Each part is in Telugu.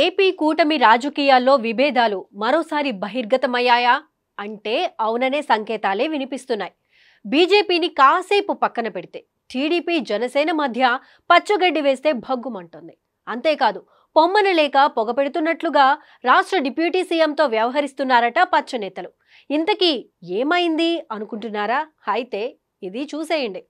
ఏపీ కూటమి రాజకీయాల్లో విభేదాలు మరోసారి బహిర్గతమయ్యాయా అంటే అవుననే సంకేతాలే వినిపిస్తున్నాయి. బీజేపీని కాసేపు పక్కన పెడితే టీడీపీ జనసేన మధ్య పచ్చగడ్డి వేస్తే భగ్గుమంటుంది. అంతేకాదు, పొమ్మన లేక పొగపెడుతున్నట్లుగా రాష్ట్ర డిప్యూటీ సీఎంతో వ్యవహరిస్తున్నారట పచ్చనేతలు. ఇంతకీ ఏమైంది అనుకుంటున్నారా? అయితే ఇది చూసేయండి.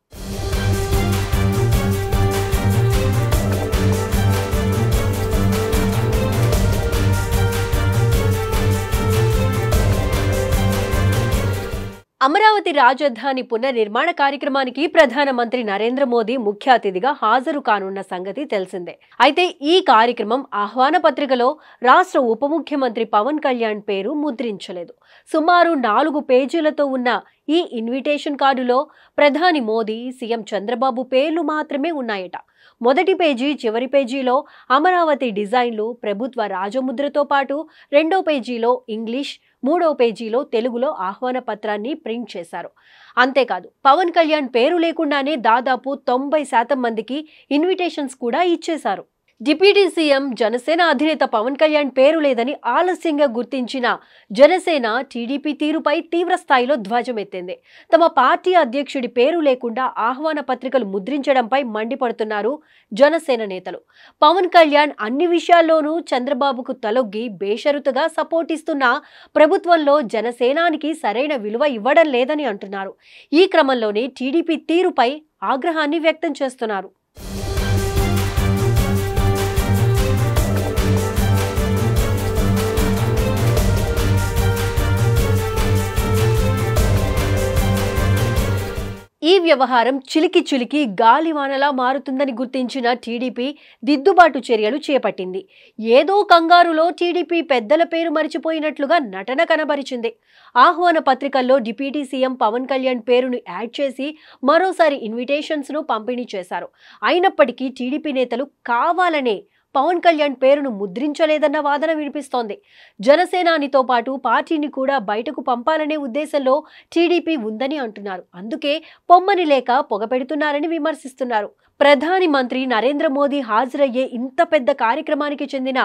అమరావతి రాజధాని పునర్నిర్మాణ కార్యక్రమానికి ప్రధానమంత్రి నరేంద్ర మోదీ ముఖ్య అతిథిగా హాజరు కానున్న సంగతి తెలిసిందే. అయితే ఈ కార్యక్రమం ఆహ్వాన పత్రికలో రాష్ట్ర ఉప ముఖ్యమంత్రి పవన్ కళ్యాణ్ పేరు ముద్రించలేదు. సుమారు 4 పేజీలతో ఉన్న ఈ ఇన్విటేషన్ కార్డులో ప్రధాని మోదీ, సీఎం చంద్రబాబు పేర్లు మాత్రమే ఉన్నాయట. మొదటి పేజీ, చివరి పేజీలో అమరావతి డిజైన్లు, ప్రభుత్వ రాజముద్రతో పాటు 2వ పేజీలో ఇంగ్లీష్, 3వ పేజీలో తెలుగులో ఆహ్వాన పత్రాన్ని ప్రింట్ చేశారు. అంతేకాదు, పవన్ కళ్యాణ్ పేరు లేకుండానే దాదాపు 90% మందికి ఇన్విటేషన్స్ కూడా ఇచ్చేశారు. డిప్యూటీ సీఎం జనసేన అధినేత పవన్ కళ్యాణ్ పేరు లేదని ఆలస్యంగా గుర్తించిన జనసేన టీడీపీ తీరుపై తీవ్ర స్థాయిలో ధ్వజమెత్తింది. తమ పార్టీ అధ్యక్షుడి పేరు లేకుండా ఆహ్వాన పత్రికలు ముద్రించడంపై మండిపడుతున్నారు జనసేన నేతలు. పవన్ కళ్యాణ్ అన్ని విషయాల్లోనూ చంద్రబాబుకు తలొగ్గి బేషరతుగా సపోర్ట్ ఇస్తున్నా ప్రభుత్వంలో జనసేనానికి సరైన విలువ ఇవ్వడం లేదని అంటున్నారు. ఈ క్రమంలోనే టీడీపీ తీరుపై ఆగ్రహాన్ని వ్యక్తం చేస్తున్నారు. ఈ వ్యవహారం చిలికి గాలివానలా మారుతుందని గుర్తించిన టీడీపీ దిద్దుబాటు చర్యలు చేపట్టింది. ఏదో కంగారులో టీడీపీ పెద్దల పేరు మరిచిపోయినట్లుగా నటన కనబరిచింది. ఆహ్వాన పత్రికల్లో డిప్యూటీ సీఎం పవన్ కళ్యాణ్ పేరును యాడ్ చేసి మరోసారి ఇన్విటేషన్స్ను పంపిణీ చేశారు. అయినప్పటికీ టీడీపీ నేతలు కావాలనే పవన్ కళ్యాణ్ పేరును ముద్రించలేదన్న వాదన వినిపిస్తోంది. జనసేనానితో పాటు పార్టీని కూడా బయటకు పంపాలనే ఉద్దేశంలో టీడీపీ ఉందని అంటున్నారు. అందుకే పొమ్మని లేక పొగపెడుతున్నారని విమర్శిస్తున్నారు. ప్రధాని మంత్రి నరేంద్ర మోదీ హాజరయ్యే ఇంత పెద్ద కార్యక్రమానికి చెందిన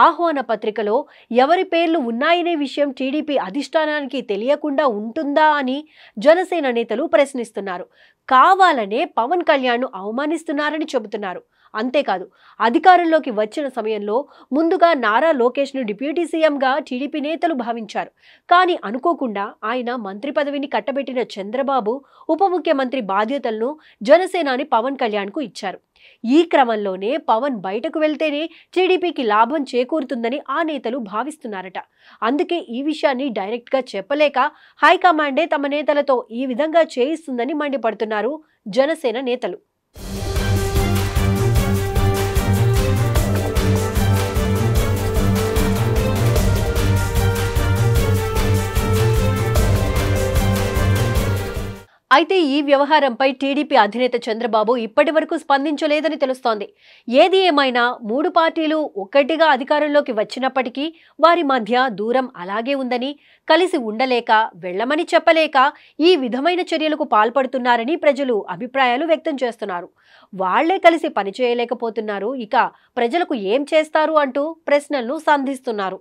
ఆహ్వాన పత్రికలో ఎవరి పేర్లు ఉన్నాయనే విషయం టీడీపీ అధిష్టానానికి తెలియకుండా ఉంటుందా అని జనసేన నేతలు ప్రశ్నిస్తున్నారు. కావాలనే పవన్ కళ్యాణ్ను అవమానిస్తున్నారని చెబుతున్నారు. అంతేకాదు, అధికారంలోకి వచ్చిన సమయంలో ముందుగా నారా లోకేష్ను డిప్యూటీ సీఎంగా టీడీపీ నేతలు భావించారు. కానీ అనుకోకుండా ఆయన మంత్రి పదవిని కట్టబెట్టిన చంద్రబాబు ఉప ముఖ్యమంత్రి బాధ్యతలను జనసేనాని పవన్ కళ్యాణ్కు ఇచ్చారు. ఈ క్రమంలోనే పవన్ బయటకు వెళ్తేనే టీడీపీకి లాభం చేకూరుతుందని ఆ నేతలు భావిస్తున్నారట. అందుకే ఈ విషయాన్ని డైరెక్ట్గా చెప్పలేక హైకమాండే తమ నేతలతో ఈ విధంగా చేయిస్తుందని మండిపడుతున్నారు జనసేన నేతలు. అయితే ఈ వ్యవహారంపై టీడీపీ అధినేత చంద్రబాబు ఇప్పటి వరకు స్పందించలేదని తెలుస్తోంది. ఏది ఏమైనా 3 పార్టీలు ఒక్కటిగా అధికారంలోకి వచ్చినప్పటికీ వారి మధ్య దూరం అలాగే ఉందని, కలిసి ఉండలేక, వెళ్లమని చెప్పలేక ఈ విధమైన చర్యలకు పాల్పడుతున్నారని ప్రజలు అభిప్రాయాలు వ్యక్తం చేస్తున్నారు. వాళ్లే కలిసి పనిచేయలేకపోతున్నారు, ఇక ప్రజలకు ఏం చేస్తారు అంటూ ప్రశ్నలను సంధిస్తున్నారు.